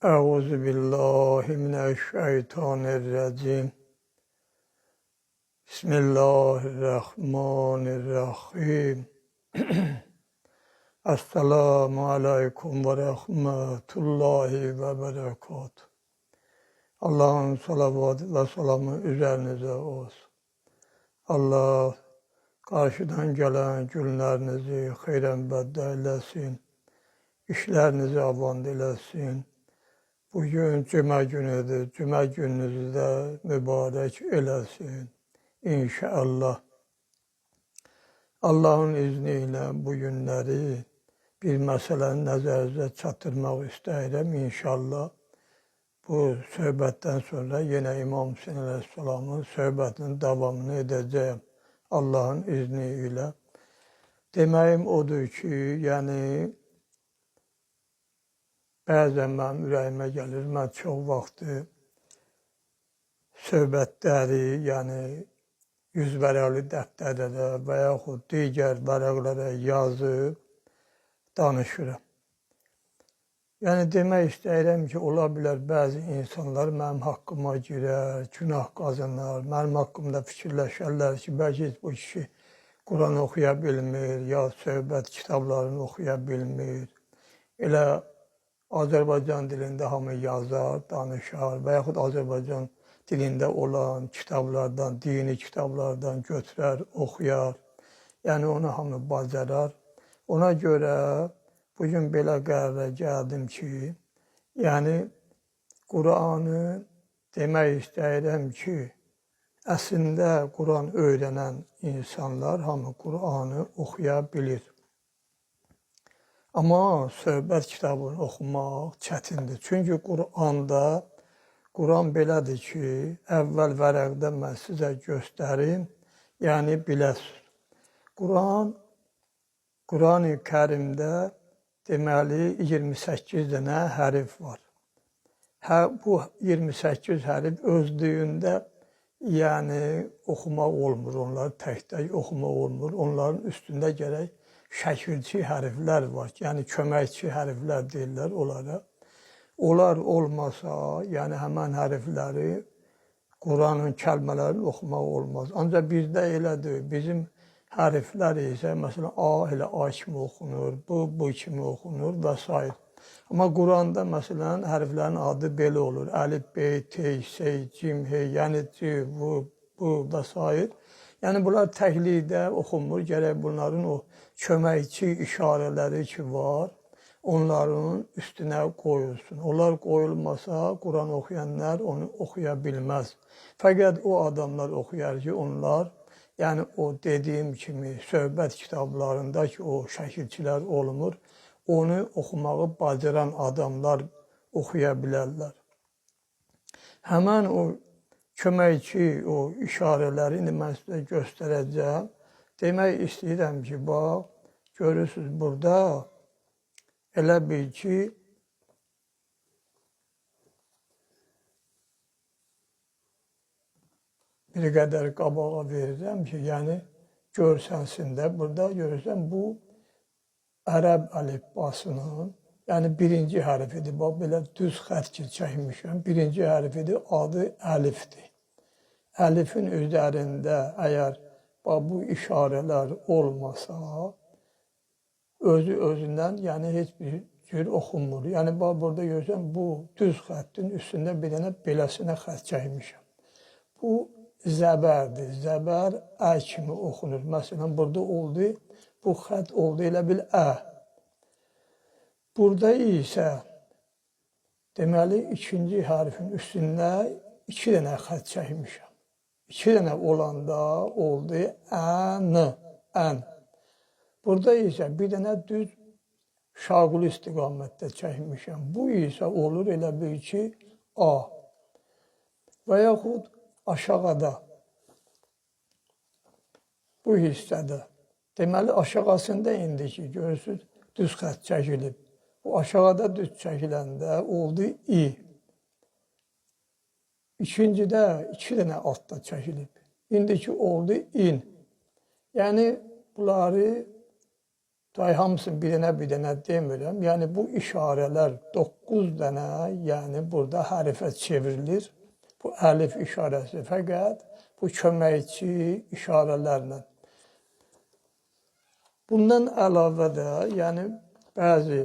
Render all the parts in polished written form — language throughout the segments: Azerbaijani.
Euzu billahi mineşşeytanirracim. Bismillahirrahmanirrahim. Esselamu aleyküm ve rahmetullahi ve berekatuhu. Allah'ın salavatı ve selamı üzerinize olsun. Allah karşıdan gelen günlerinizi hayren beddeylesin. İşlerinizi avand eylesin. Bugün cümə günüdür. Cümə gününüzü də mübarək eləsin. İnşallah. Allahın izniyle bu günləri bir məsələni nəzərinizə çatdırmaq istəyirəm. İnşallah bu söhbətdən sonra yenə İmam Hüseyin Aleyhisselamın söhbətinin davamını edəcəyəm. Allahın izniyle. Deməyim odur ki, yəni bəzən mənim ürəyimə gəlir, mən çox vaxtı söhbətləri, yəni 100 vərəqli dəftərlərə və yaxud digər vərəqlərə yazıb danışıram. Yəni demək istəyirəm ki, ola bilər bəzi insanlar mənim haqqıma girər, günah qazanır, mənim haqqımda fikirləşərlər ki, bəlkə bu kişi Quran oxuya bilmir, ya söhbət kitablarını oxuya bilmir. Elə Azərbaycan dilində hamı yazar, danışar və yaxud Azərbaycan dilində olan kitablardan, dini kitablardan götürər, oxuyar. Yəni onu hamı bacarar. Ona görə bugün belə qərara gəldim ki, yəni Quranı demək istəyirəm ki, əslində Quran öyrənən insanlar hamı Quranı oxuya bilir. Amma söhbət kitabını oxumaq çətindir. Çünki Quran belədir ki, əvvəl vərəqdə mən sizə göstərim, yəni biləsiniz. Quran-ı Kərimdə deməli 28 dənə hərf var. Bu 28 hərf özlüyündə yəni oxumaq olmur, onları tək-tək oxumaq olmur. Onların üstündə gərək şəkilçi hərflər var, yəni köməkçi hərflər deyirlər onlara. Onlar olmasa, yəni həmən hərfləri, Quranın kəlmələrini oxumaq olmaz. Ancaq bizdə elədir, bizim hərflər isə, məsələn, A elə A kimi oxunur, bu kimi oxunur və s. Amma Quranda, məsələn, hərflərin adı belə olur. Əlif, B, T, S, Cim, H, yəni C, bu və s. Yəni bunlar təklikdə oxunmur, gərək bunların o köməkçi işarələri ki var, onların üstünə qoyulsun. Onlar qoyulmasa, Quran oxuyanlar onu oxuya bilməz. Fəqət o adamlar oxuyar ki, onlar, yəni o dediyim kimi söhbət kitablarındakı o şəkilçilər olmur, onu oxumağı bacaran adamlar oxuya bilərlər. Həmən o köməkçi o işarələri indi mən sizə göstərəcəm. Demək istəyirəm ki, bax, görürsünüz burada elə bil ki, bir qədər qabağa verirəm ki, yəni görsənsin də, burada görürsən bu ərəb əlifbasının, yəni birinci hərfidir, bax belə düz xətt ki çəkmişəm, birinci hərfidir, adı əlifdir. Əlifin üzərində əgər bu işarələr olmasa, özü-özündən yəni heç bir cür oxunmur. Yəni burada görürsən, bu düz xəttin üstündə bir dənə beləsinə xətt çəkmişəm. Bu zəbərdir. Zəbər ə kimi oxunur. Məsələn, burada oldu, bu xətt oldu elə bil ə. Burada isə deməli ikinci hərfin üstündə 2 dənə xətt çəkmişəm. 2 dənə olanda oldu ən. Burada isə bir dənə düz şaquli istiqamətdə çəkmişəm. Bu isə olur elə bil ki A. Və yaxud aşağıda bu hissədə. Deməli aşağısında indiki görürsünüz düz xətt çəkilib. Bu aşağıda düz çəkiləndə oldu İ. İkincidə 2 dənə altda çəkilib. İndiki oldu in. Yəni bunları Day hamısını bir dənə demirəm. Yəni bu işarələr 9 dənə, yəni burada hərfə çevrilir. Bu əlif işarəsi fəqət bu köməkçi işarələrlə. Bundan əlavə də, yəni bəzi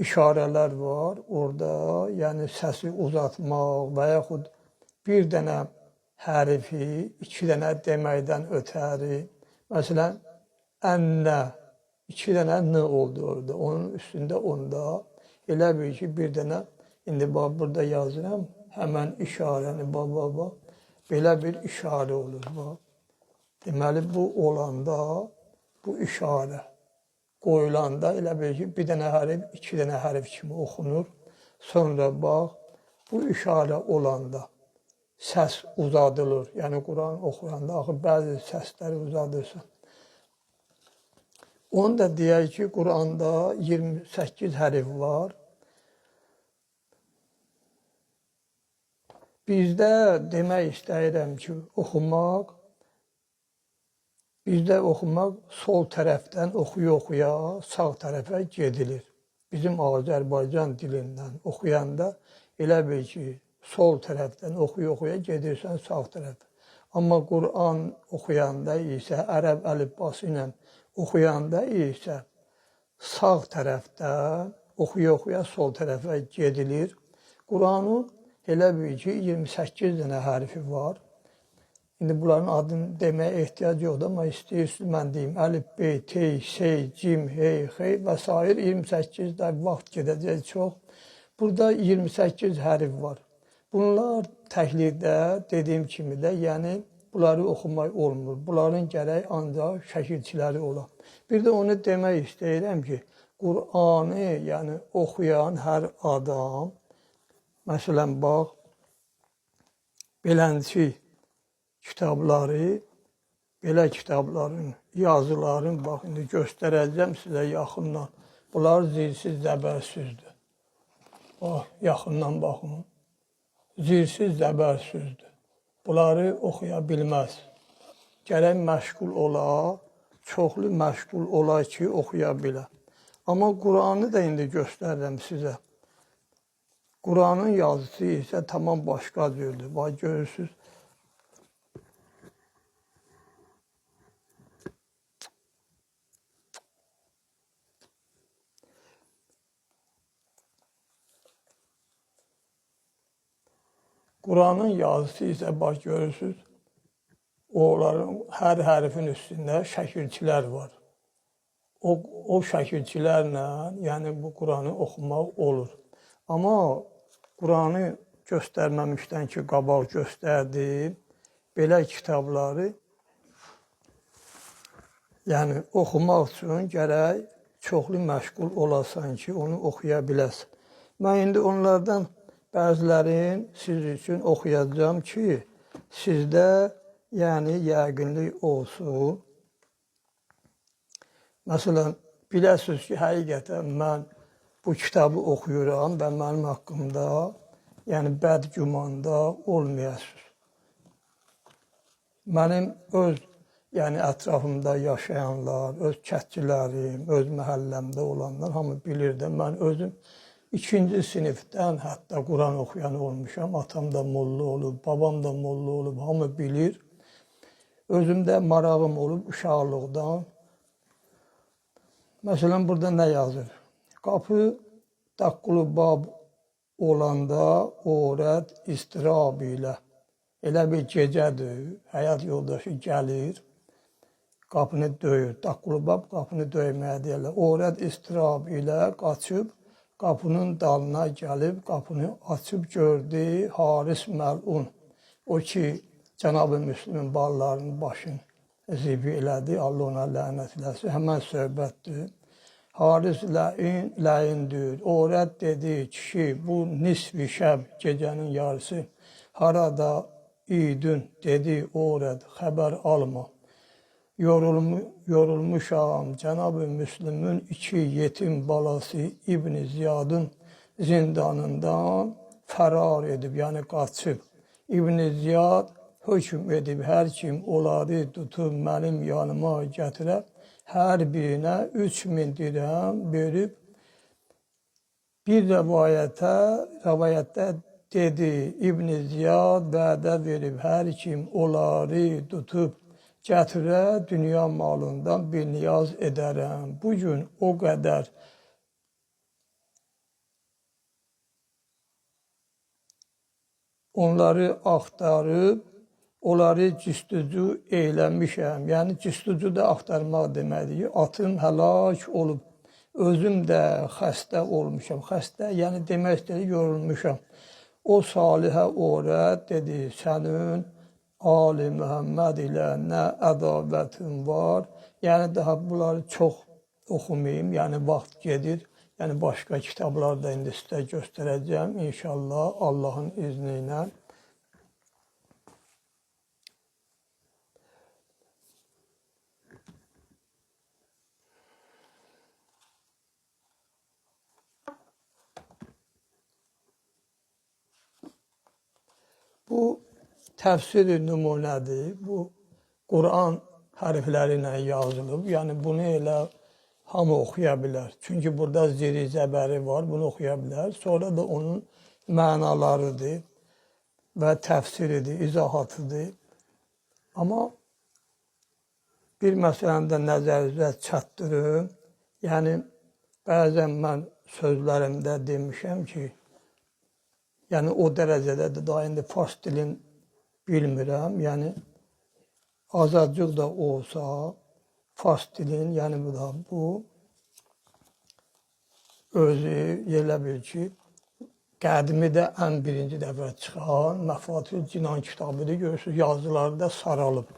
işarələr var orada, yəni səsi uzatmaq və yaxud bir dənə hərfi 2 dənə deməkdən ötəri. Məsələn, ənnə, 2 dənə n oldu orada, onun üstündə onda. Elə bir ki, bir dənə, indi bax, burada yazıram, həmən işarəni, bax, belə bir işarə olur, bax. Deməli, bu olanda, bu işarə qoyulanda, elə bir ki, bir dənə hərf, 2 dənə hərf kimi oxunur. Sonra bax, bu işarə olanda səs uzadılır. Yəni, Quran oxuyanda, axı, bəzi səsləri uzadırsan. Onu da deyək ki, Quranda 28 hərf var. Bizdə demək istəyirəm ki, bizdə oxumaq sol tərəfdən oxuya-oxuya sağ tərəfə gedilir. Bizim Azərbaycan dilindən oxuyanda elə bil ki, sol tərəfdən oxuya-oxuya gedirsən sağ tərəfə. Amma Quran oxuyanda isə ərəb əlifbası ilə oxuyanda isə sağ tərəfdən oxuya-oxuya sol tərəfə gedilir. Quranın elə bir ki, 28 dənə hərfi var. İndi bunların adını deməyə ehtiyac yoxdur, amma istəyirsiniz mən deyim. Əlif, B, T, S, Cim, Hey, Xey və s. 28 də vaxt gedəcək çox. Burada 28 hərf var. Bunlar təklikdə dediyim kimi də, yəni bunları oxumaq olmur. Bunların gərək ancaq şəkilçiləri ola. Bir də onu demək istəyirəm ki, Qur'anı yəni oxuyan hər adam, məsələn, bax, belənçi kitabları, belə kitabların, yazıların, bax, indi göstərəcəm sizə yaxından. Bunlar zilsiz, zəbərsüzdür. Bax, yaxından baxın. Zilsiz, zəbərsüzdür. Bunları oxuya bilməz. Gərək məşğul ola, çoxlu məşğul ola ki, oxuya bilə. Amma Quranı da indi göstərirəm sizə. Quranın yazısı isə tamam başqa cürdür. Bax, görürsünüz. Quranın yazısı isə bax, görürsünüz. Onların hər hərfin üstündə şəkilçilər var. O şəkilçilərlə, yəni bu Quranı oxumaq olur. Amma Quranı göstərməmişdən ki, qabaq göstərdim, belə kitabları yəni oxumaq üçün gərək çoxlu məşğul olasan ki, onu oxuya biləsən. Mən indi onlardan bəzilərin siz üçün oxuyacağım ki, sizdə yəni yəqinlik olsun. Məsələn, biləsiniz ki, həqiqətən mən bu kitabı oxuyuram və mənim haqqımda yəni bədgümanda olmayasınız. Mənim öz yəni ətrafımda yaşayanlar, öz kətçilərim, öz məhəlləmdə olanlar hamı bilir də mən özüm 2-ci sinifdən hətta Quran oxuyan olmuşam. Atam da molla olub, babam da molla olub, hamı bilir. Özümdə marağım olub uşaqlıqdan. Məsələn, burada nə yazır? Qapı daqqulu bab olanda övrət istirab ilə. Elə bir gecədir, həyat yoldaşı gəlir, qapını döyür. Daqqulu bab qapını döyməyə deyirlər. Övrət istirab ilə qaçıb, qapının dalına gəlib, qapını açıb gördü Haris Məlun. O ki, Cənab-ı Müslümin balalarının başını zibi elədi, Allah ona lənət eləsin. Həmən söhbətdir. Haris ləyindir. Övrət dedi, kişi, bu nisfi şəb, gecənin yarısı, harada idin, dedi övrət, xəbər alma. Yorulmuşam, Cənab-ı Müslümin 2 yetim balası İbn Ziyadın zindanından fərar edib, yəni qaçıb. İbn Ziyad hökm edib, hər kim onları tutub mənim yanıma gətirə, hər birinə 3000 dirhəm verib bir rəvayətdə dedi İbn Ziyad vədə verib hər kim onları tutub gətirə dünya malından bir niyaz edərəm. Bugün o qədər onları axtarıb, onları cüstücü eyləmişəm. Yəni cüstücü də axtarmaq deməkdir. Atım həlak olub, özüm də xəstə olmuşam. Xəstə, yəni demək istəyir, yorulmuşam. O salihə övrət dedi, sənin Ali Muhammed ilə nə ədavətin var. Yəni daha bunları çox oxumayım, yəni vaxt gedir. Yəni başqa kitablar da indi sizə göstərəcəm inşallah Allahın izni ilə. Bu təfsir nümunədir. Bu Quran hərfləri ilə yazılıb. Yəni bunu elə hamı oxuya bilər. Çünki burada ziri zəbəri var, bunu oxuya bilər. Sonra da onun mənalarıdır və təfsiridir, izahatıdır. Amma bir məsələni də nəzərinizə çatdırım. Yəni, bəzən mən sözlərimdə demişəm ki, yəni o dərəcədə də daha indi fars dilini bilmirəm. Yəni, azacıq da olsa, fars dilin, yəni bu özü elə bil ki, qədimi də ən birinci dəfə çıxan Məfatihül Cinan kitabıdır. Görürsünüz, yazıları da saralıb.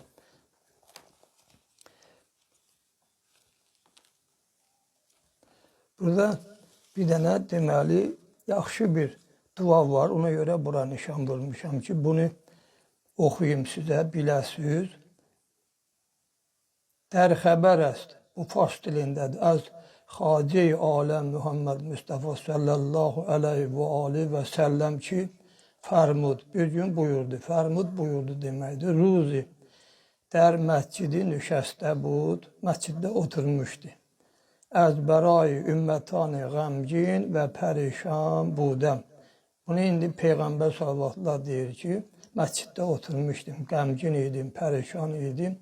Burada bir dənə deməli, yaxşı bir dua var. Ona görə bura nişan vurmuşam ki, bunu oxuyum sizə, biləsiniz. Dər xəbər است, bu fars dilindədir. Az Xacə-i Aləm Muhammed Mustafa sallallahu aleyhi və aleyhi və səlləm ki, fərmud, bir gün buyurdu. Fərmud buyurdu deməkdir. Ruzi, dər məscidi nüşəstə bud, məsciddə oturmuşdu. Az bərai ümmətanı qəmgin və pərişan budəm. Bunu indi Peyğəmbər sallallahu deyir ki, məsciddə oturmuşdum, qəmgin idim, pərişan idim.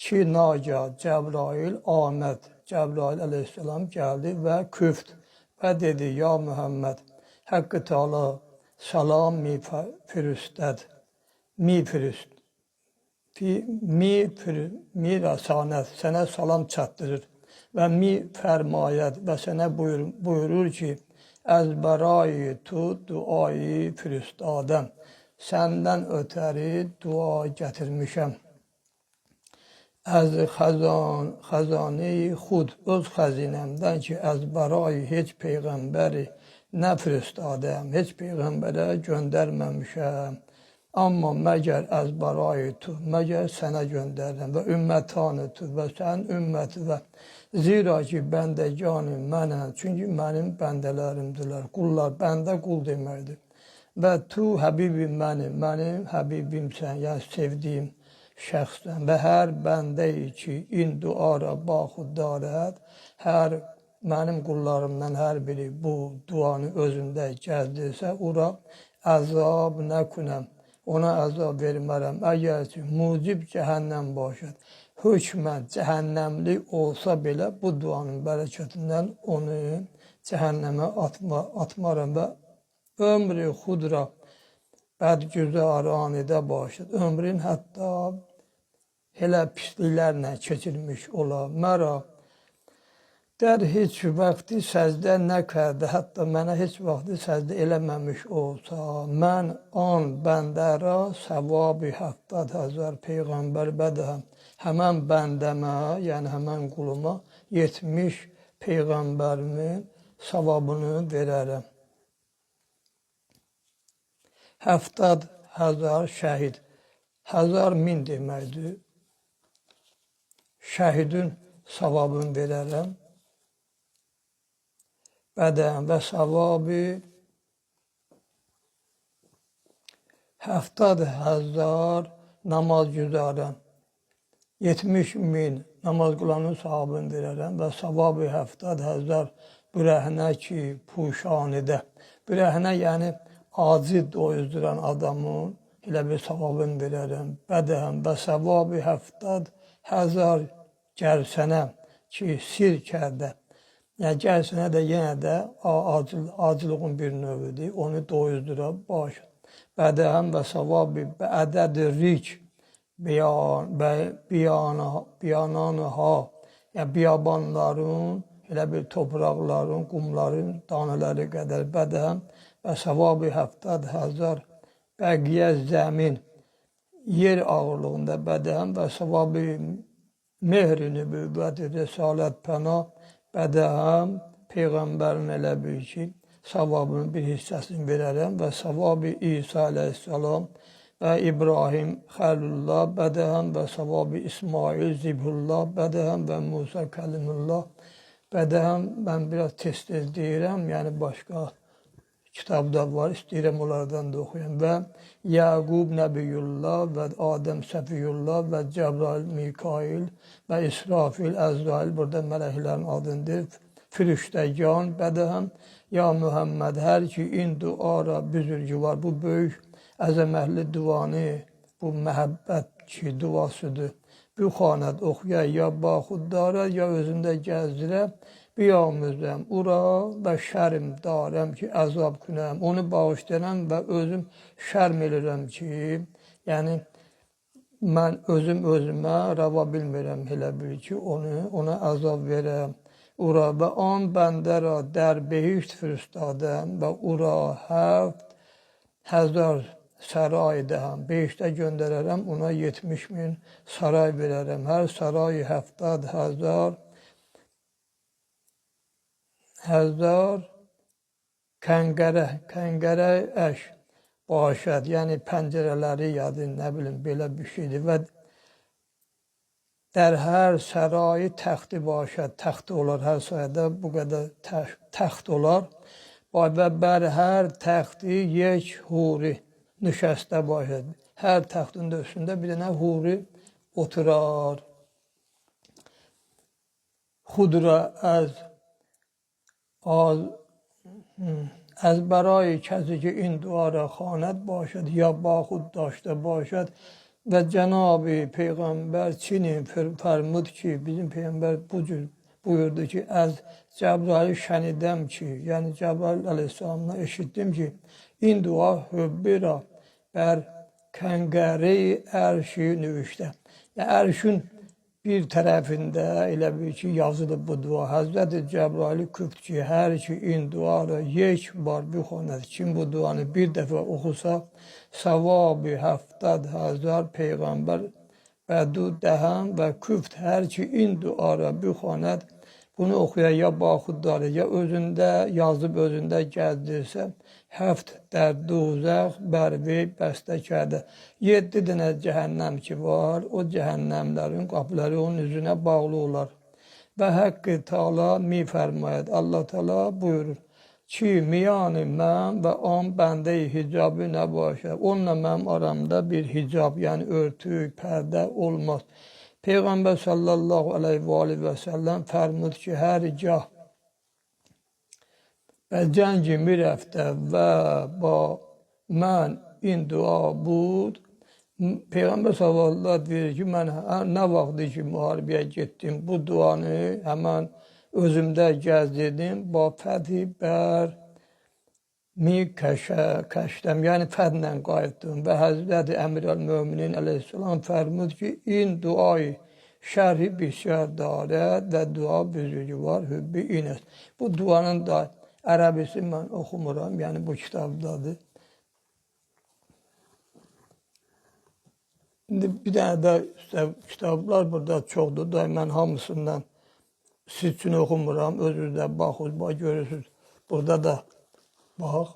Ki, naca Cəbrail Ahməd, Cəbrail əleyhissalam gəldi və küft və dedi, ya Muhammed, Haqqı Teala salam mi firüstəd, mi rəsanət, sənə salam çatdırır və mi fərmayət və sənə buyurur ki, əzbərayi tu duayı firüstadəm, səndən ötəri dua gətirmişəm. Az xəzane-i xud, öz xəzinəmdən ki, əzbərayi heç peyğəmbəri nəfiristadəm, heç peyğəmbərə göndərməmişəm. Amma məgər əzbərayi tu, məgər sənə göndərirəm və ümmətanı tu və sən ümməti və zira ki, bəndəcanı mənəm, çünki mənim bəndələrimdirlər, qullar, bəndə qul deməkdir. Və tu həbibim mənim həbibimsən, yəni sevdiyim şəxsən və hər bəndə-i ki, in duara baxud darət, hər mənim qullarımdan hər biri bu duanı özündə gəzdirsə, ora əzab nəkünəm, ona əzab vermərəm. Əgər ki, mucib cəhənnəm başət, hökmən cəhənnəmli olsa belə bu duanın bərəkətindən onu cəhənnəmə atmaram və ömrü xudra bədgüzaranidə başladı. Ömrün hətta elə pisliklərlə keçirmiş ola. Məra dər heç vaxtı səcdə nəkərdə, hətta mənə heç vaxtı səcdə eləməmiş olsa, mən an bəndərə səvabi 70,000 peyğəmbər bədəhəm. Həmən bəndəmə, yəni həmən quluma 70 peyğəmbərimin savabını verərəm. 70,000 şəhid. 1000 deməkdir. Şəhidin savabını verərəm. Bədəm və savabı 70,000 namaz güzarən. 70.000 namaz qılanın savabını verərəm və savabı 70,000 bürəhnə ki, puşanidə. Bürəhnə yəni acı doyuzduran adamın elə bir savabını verərəm. Bədəhəm və savabı 70,000 gərsənə ki, sirkədə. Yəni gərsənə də yenə də acılığın bir növüdür. Onu doyuzdura baş. Bədəhəm və savabı ədəd-i rik biyananıha, yəni biyabanların, elə bir topraqların, qumların tanələri qədər bədəhəm və savabı 70,000 bəqiyə zəmin, yer ağırlığında bədəhəm və savabı mehr-i nübüvvət-i rəsalət pəna bədəhəm Peyğəmbərin elə bir ki, savabının bir hissəsini verərəm və savabı İsa əleyhissalam və İbrahim Xəlilullah bədəhəm və savabı İsmail Zibhullah bədəhəm və Musa Kəlimullah bədəhəm. Mən biraz tez-tez deyirəm, yəni başqa kitabda var, istəyirəm onlardan da oxuyam. Və Yaqub Nəbiyullah və Adəm Səfiyullah və Cəbrail Mikail və İsrafil Əzrail, burada mələklərin adındır. Firüştəgan bədəhəm, ya Muhammed, hər ki in duara büzürgü var. Bu böyük əzəmətli duanı, bu məhəbbət ki duasıdır. Bu xanət oxuya ya baxuddara, ya özündə gəzdirə, biyamüzəm ura və şərim darəm ki, əzab günəm. Onu bağışlayıram və özüm şərm edirəm ki, yəni mən özümə rava bilmirəm elə bil ki, ona əzab verəm. Ura və an bəndərə dər behişt firüstadəm və ura 70,000 saray dəhəm. Behiştə göndərərəm, ona 70,000 saray verərəm. Hər saray 70,000 kəngərə əş başət, yəni pəncərələri yadı, nə bilim, belə bir şeydir. Və der hər sarayı təxti başət, təxt olar, hər sayədə bu qədər təxt olar. Və bər hər təxti yek huri nüşəstə başət. Hər təxtin də üstündə bir dənə huri oturar. Xudra az bərayı kəzi ki induara xanət başət, ya baxud daşda başət. Və Cənab-ı Peyğəmbər Çinin fərmud ki, bizim Peyğəmbər bu cür buyurdu ki, əz Cəbraili şənidəm ki, yəni Cəbrail əleyhissalamdan eşitdim ki, indua hübbira bər kəngəri ərşi nüvüşdə. Yəni ərşin bir tərəfində elə bir ki, yazılıb bu dua. Həzrəti Cəbraili küft ki, hər ki induara yek bar bu xanət. Kim bu duanı bir dəfə oxusa, savabı 70,000 Peyğəmbər bədu dəhəm və küft hər ki induara bu xanət. Bunu oxuya ya baxuddarı, ya özündə yazıb özündə gəzdirsə, həft dərduzəq bərvi bəstəkədə. 7 dənə cəhənnəm ki var, o cəhənnəmlərin qapıları onun üzünə bağlı olar. Və Həqqi Teala mi fərmayət, Allah Teala buyurur ki, miyanı mən və an bəndə-i hicabı nə başə. Onunla mənim aramda bir hicab, yəni örtük, pərdə olmaz. Peyğəmbər sallallahu aleyhi və səlləm fərmud ki, hər gah və cəngi mirəftə və ba mən indua bud. Peyğəmbər sallallahu deyir ki, mən nə vaxtdır ki, müharibəyə getdim, bu duanı həmən özümdə gəzdirdim, ba fəthi bər mi kəşdəm, yəni fədlə qayıtdım və Həzrəti Əmir-əl-Möminin əleyhissalam fərmud ki, in duayı şərhi bisyar darət və dua büzücü var, hübbi inəs. Bu duanın da ərəbisi mən oxumuram, yəni bu kitabdadır. İndi bir dənə də kitablar burada çoxdur da, mən hamısından siz üçün oxumuram, özünüzdə baxın, görürsünüz. Burada da bax,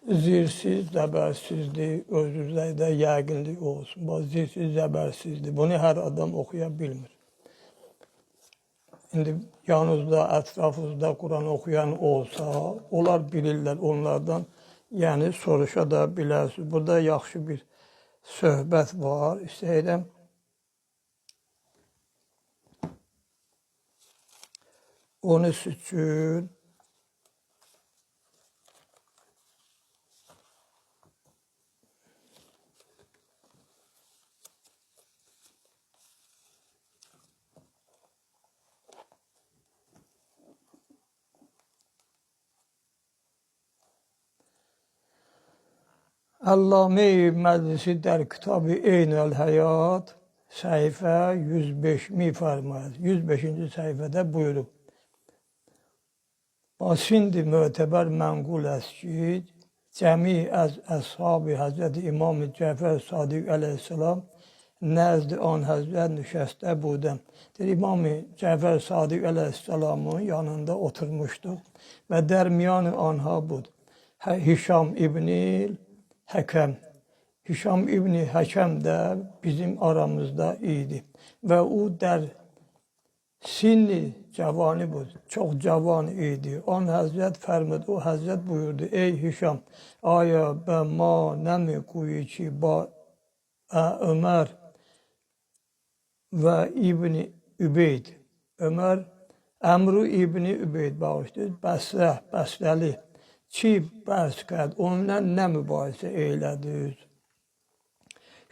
zirsiz, zəbərsizdir, özünüzdə də yəqinlik olsun. Bax, zirsiz, zəbərsizdir. Bunu hər adam oxuya bilmir. İndi yanınızda, ətrafınızda Quran oxuyan olsa, onlar bilirlər, onlardan yəni soruşa da bilərsiniz. Burada yaxşı bir söhbət var, istəyirəm. Onun üçün Allame-i Məclisi der kitabı Eynəl Həyat səhifə 105 mifarmaz. 105-ci səhifədə buyurub. Basindi mötəbər mənqul است ki, cəmi az əshab-ı Həzrət İmam Cəfər Sadiq əleyhissalam nəzd an Həzrət nüşəstə budəm. İmam Cəfər Sadiq əleyhissalamın yanında oturmuşduq və dərmiyan anha bud. Hişam İbni Həkəm. Hişam İbni Həkəm də bizim aramızda idi və o der sinni cavanı bu, çox cavan idi. On Həzrət fərmədi, o Həzrət buyurdu, ey Hişam, aya bə ma nəmi quyu ki, ba Ömər və İbni Übeyd. Ömər Əmru İbni Übeyd bağışdır, Bəsrəli. Ki bəhs qəd, onunla nə mübahisə eylədiniz?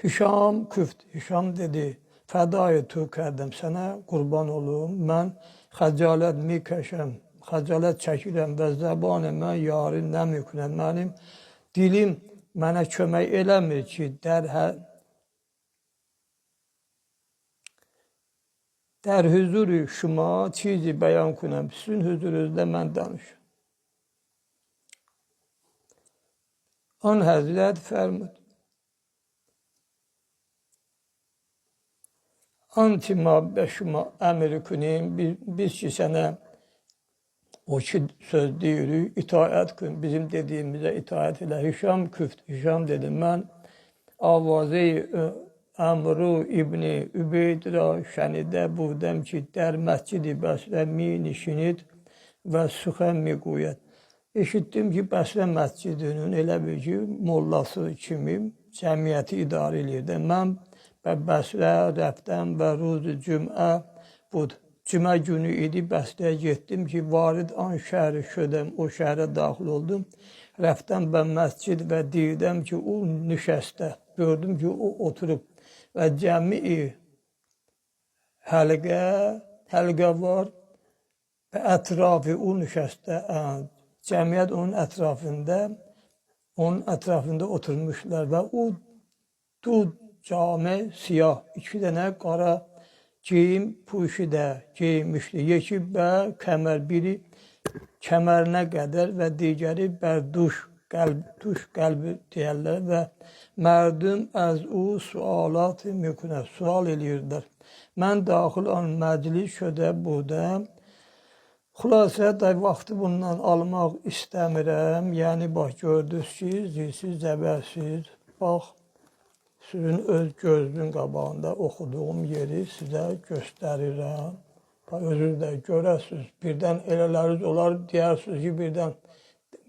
Hişam küft, Hişam dedi, fədayı tu kərdim, sənə qurban olum, mən xəcalət mi kəşəm, xəcalət çəkirəm və zəbanə mən yarı nə mükünəm, mənim dilim mənə kömək eləmir ki, der huzuru şuma çizi bəyan kunəm, sizin huzurunuzda mən danışım. On Həzrət fərmud. Antima bəşuma əmr künim, biz ki sənə o ki söz deyirik, itaət kün, bizim dediyimizə itaət elə. Hişam küft, Hişam dedi, mən avazı Əmru İbni Übeyd ra şənidə budəm ki, der məscidi bəsrə mi nişinid və süxən mi quyət. Eşitdim ki, Bəsrə məscidinin elə bir ki, mollası kimi cəmiyyəti idarə edirdi. Mən Bəsrə rəfdən və ruzu cümə bud. Cümə günü idi, Bəsrəyə getdim ki, varid an şəhəri şödəm, o şəhərə daxil oldum. Rəfdən və məscid və deyirdim ki, o nüşəstə, gördüm ki, o oturub və cəmi həlqə var və ətrafı o nüşəstə cəmiyyət onun ətrafında oturmuşlar və o cami siyah, iki dənə qara geyim puşu da geyinmişdi. Yeki və kəmər, biri kəmərinə qədər və digəri bərduş, qəlbi deyərlər və mərdum əz o sualat mükünə, sual eləyirlər. Mən daxil an məclis şödə budəm. Xülasə da vaxtı bundan almaq istəmirəm. Yəni, bax, gördünüz ki, zilsiz, zəbərsiz, bax, sizin öz gözünün qabağında oxuduğum yeri sizə göstərirəm. Bax, özünüz də görəsiniz, birdən elələriniz olar, deyərsiniz ki, birdən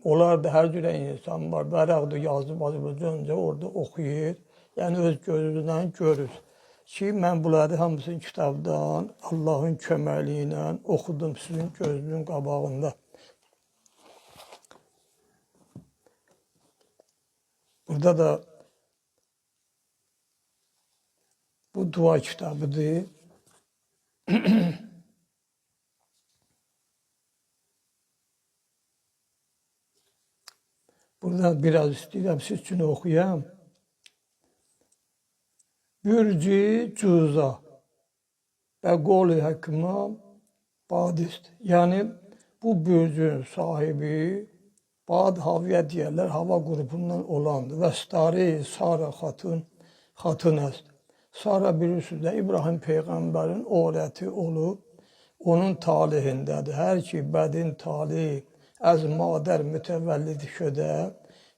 olar da hər cürə insan var, vərəqdə yazıb Azərbaycanca orada oxuyur. Yəni, öz gözünüzdən görür. Ki, mən bunları hamısını kitabdan, Allahın köməliyi ilə oxudum sizin gözünün qabağında. Burada da bu dua kitabıdır. Burada biraz istəyirəm siz üçün oxuyam. Bürci cüza və qol-i həkimə badist. Yəni, bu bürcün sahibi Bad Haviyə deyərlər, hava qrupundan olandır və starı Sara xatun əst. Sara bilirsiniz də İbrahim Peyğəmbərin öyrəti olub, onun talihindədir. Hər ki, bədin talihi əz madər mütəvəllid şödə,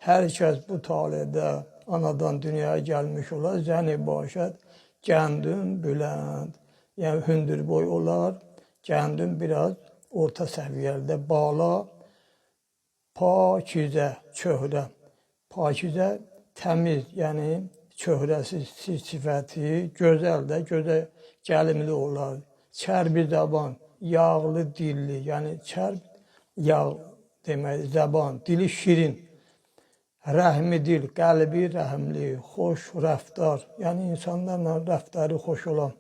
hər kəs bu talihdə anadan dünyaya gəlmiş olar, zəni başət, gəndün bülənd, yəni hündürboy olar, gəndün biraz orta səviyyədə, bala, pakizə, çöhrə. Pakizə təmiz, yəni çöhrəsi, sifəti, gözəl də, gözəl gəlimli olar. Çərbi zaban, yağlı dilli, yəni çərb yağ demək, zəban, dili şirin, rəhmi dil, qəlbi rəhmli, xoş rəftar, yəni insanlarla rəftarı xoş olan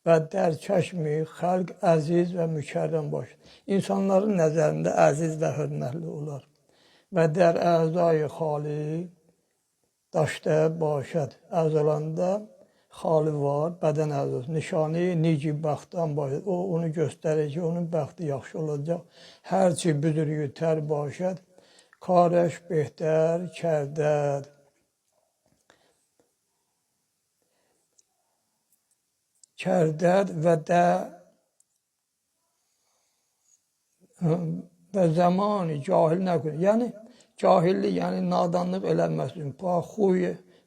və dərçəşmi, xalq əziz və mükərrəm baş. İnsanların nəzərində əziz və hörmətli olar. Və dər əzayı xali, daşda başad, əzalanda xali var, bədən əzası, nişanı nici bəxtdən başad. O, onu göstərir ki, onun bəxti yaxşı olacaq. Hərçi büzürgü tər başad, karəş behtər kərdər. Kərdər və zamanı cahil nə qədər. Yəni, cahillik, yəni nadanlıq eləməsin.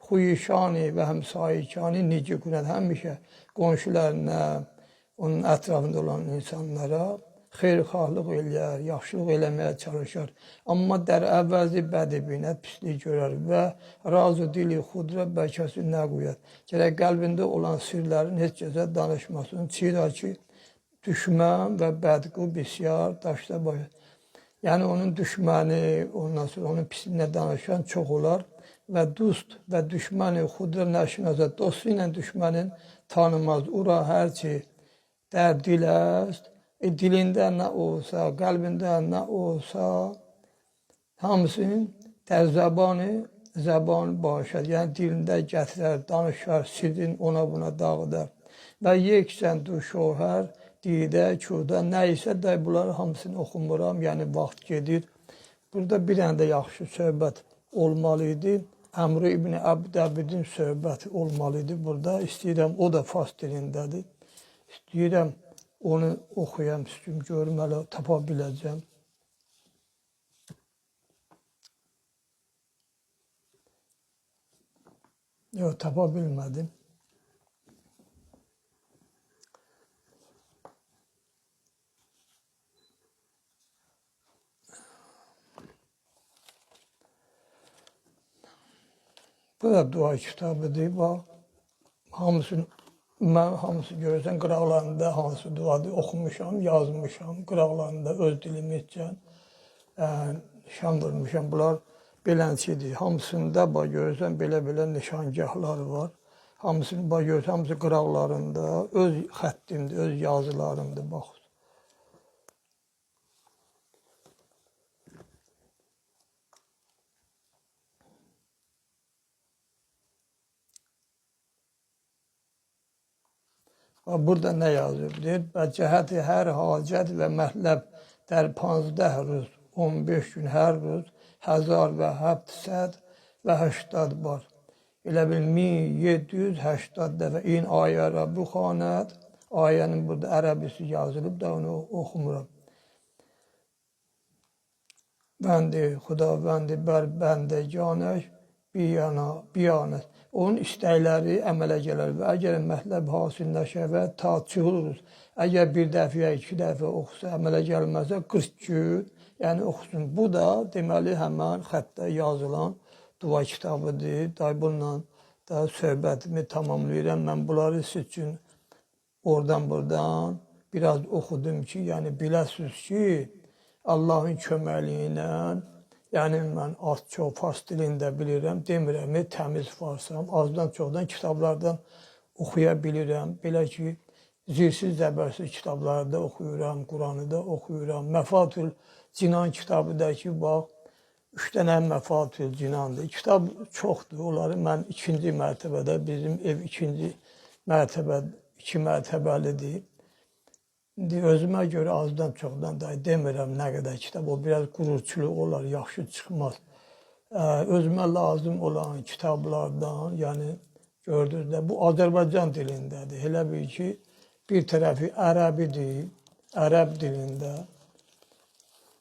Xuyişani və həmsayikani necə günət həmişə qonşularına, onun ətrafında olan insanlara xeyirxahlıq eləyər, yaxşılıq eləməyə çalışar. Amma dər əvvəzi bədibinə pislik görər və razı dili xudra bəkəsi nə qoyar. Gərək qəlbində olan sirlərin heç kəsə danışmasın. Çira ki, düşmən və bədqu bisyar daşda başlar. Yəni, onun düşməni, ondan sonra onun pisliyinə danışan çox olar və dost və düşməni xudra nəşinazə, dostu ilə düşmənin tanımaz. Ura hərçi dər dil əst, dilində nə olsa, qəlbində nə olsa, hamısının dər zəban başlar. Yəni, dilində gətirər, danışar, sirrin ona buna dağıdar. Və yeksən du şohər, didə, kuda, nə isə də bunları hamısını oxumuram, yəni vaxt gedir. Burada bir dənə də yaxşı söhbət olmalı idi. Əmr ibn Əbdəbidin söhbəti olmalı idi burada. İstəyirəm, o da fars dilindədir. İstəyirəm, onu oxuyam, istəyirəm, görüm, hələ tapa biləcəm. Yox, tapa bilmədim. Bu da dua kitabıdır. Bax, mən hamısı görürsən, qıraqlarında hansı duadır oxumuşam, yazmışam. Qıraqlarında öz dilimizcə şam vurmuşam. Bunlar beləncidir. Hamısında bax, görürsən, belə-belə nişangahları var. Hamısını bax, görürsən, hamısı qıraqlarında öz xəttimdir, öz yazılarımdır. Bax. Burada nə yazıb? Deyir, cəhəti hər hacət və mətləb dər 15 rüz, 15 gün hər rüz, 1780 və 80 bar. Elə bil 1780 dəfə in ayə bu xanət, ayənin burada ərəbisi yazılıb da onu oxumuram. Bəndi, xudabəndi, bəndə canəş, biyanət. Onun istəkləri əmələ gələr və əgər mətləb hasilləşə və taçı oluruz. Əgər bir dəfə, iki dəfə oxusa, əmələ gəlməsə 40 gün, yəni oxusun. Bu da deməli həmən xəttə yazılan dua kitabıdır. Bununla da söhbətimi tamamlayıram. Mən bunları siz üçün oradan biraz oxudum ki, yəni biləsiniz ki, Allahın köməliyi ilə, yəni mən az çox fars dilində bilirəm, demirəm, təmiz farsam, azdan çoxdan kitablardan oxuya bilirəm. Belə ki, zirsiz zəbərsiz kitabları da oxuyuram, Quranı da oxuyuram. Məfatül Cinan kitabı da ki, bax, 3 dənə Məfatül Cinandır. Kitab çoxdur, onları mən 2-ci mərtəbədə, bizim ev 2-ci mərtəbə, 2 mərtəbəlidir. İndi özümə görə azdan çoxdan da demirəm nə qədər kitab, o biraz qururçulu olar, yaxşı çıxmaz. Özümə lazım olan kitablardan, yəni gördünüz də, bu Azərbaycan dilindədir. Elə bil ki, bir tərəfi ərəbidir, ərəb dilində,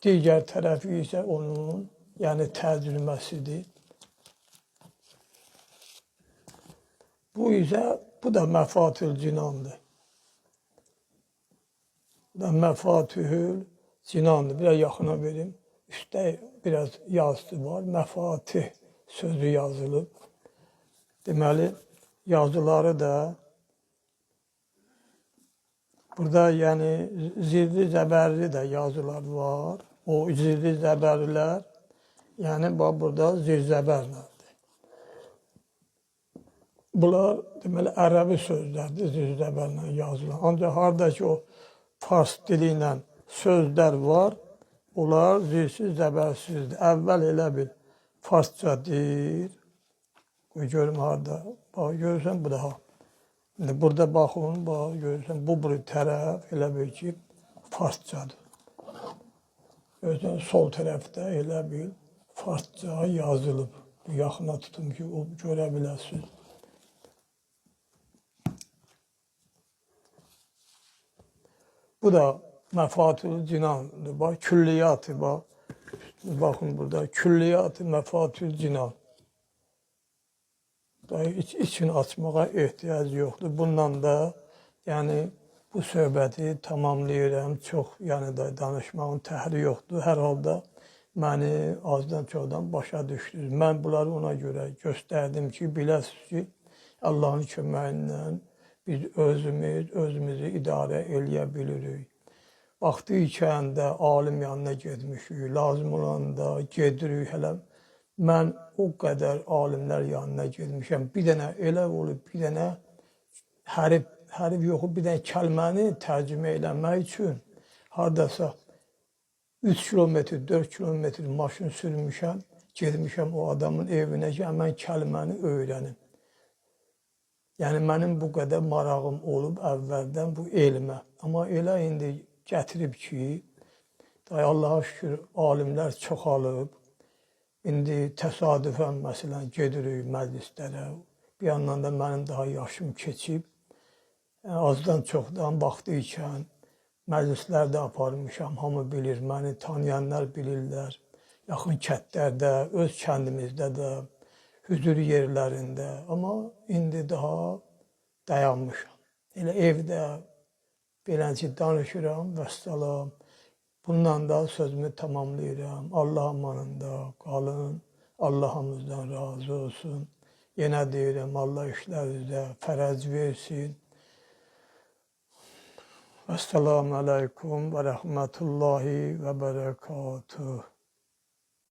digər tərəfi isə onun, yəni tərcüməsidir. Bu da Məfatül Cinandır. Məfatihül Cinandır. Biraz yaxına verim. Üstdə biraz yazısı var. Məfatih sözü yazılıb. Deməli, yazıları da Burada yəni zirli zəbərli də yazılar var. O zirli zəbərlər, yəni bax burada zirzəbərlərdir. Bunlar deməli ərəbi sözlərdir, zirzəbərlə yazılan. Ancaq harda ki o fars dili ilə sözlər var, onlar zirsiz, zəbərsizdir. Əvvəl elə bil farsça deyir. Qoy görüm harda. Bax görürsən bu daha. İndi burada baxın, bax görürsən bu tərəf elə bil ki farscadır. Görürsən sol tərəfdə elə bil farsca yazılıb. Yaxına tutum ki o görə biləsiniz. Bu da Məfatül Cinandır. Bax külliyatı bax. Baxın burada külliyatı Məfatül Cinan. İçini açmağa ehtiyac yoxdur. Bundan da yəni bu söhbəti tamamlayıram. Çox yəni da danışmağın təhri yoxdur. Hər halda məni azdan çoxdan başa düşdünüz. Mən bunları ona görə göstərdim ki, biləsiniz ki, Allahın köməyi ilə biz özümüzü idarə eləyə bilirik. Vaxtı ikəndə alim yanına getmişik, lazım olanda gedirik hələ. Mən o qədər alimlər yanına getmişəm. Bir dənə elə olub, bir dənə hərif yoxu, bir dənə kəlməni tərcümə eləmək üçün hardasa 3 kilometr, 4 kilometr maşın sürmüşəm, getmişəm o adamın evinə ki, mən kəlməni öyrənim. Yəni mənim bu qədər marağım olub əvvəldən bu elmə. Amma elə indi gətirib ki, Allaha şükür alimlər çoxalıb. İndi təsadüfən məsələn gedirik məclislərə. Bir yandan da mənim daha yaşım keçib. Azdan çoxdan vaxtı ikən məclislərdə aparmışam. Hamı bilir, məni tanıyanlar bilirlər. Yaxın kəndlərdə, öz kəndimizdə də, hüzur yerlərində. Amma indi daha dayanmışam. Elə evdə beləncə danışıram, vəssalam. Bundan da sözümü tamamlayıram. Allah amanında qalın. Allah hamımızdan razı olsun. Yenə deyirəm, Allah işlərinizə fərəc versin. Esselamu aleykum və rəhmətullahi və bərəkatuhu.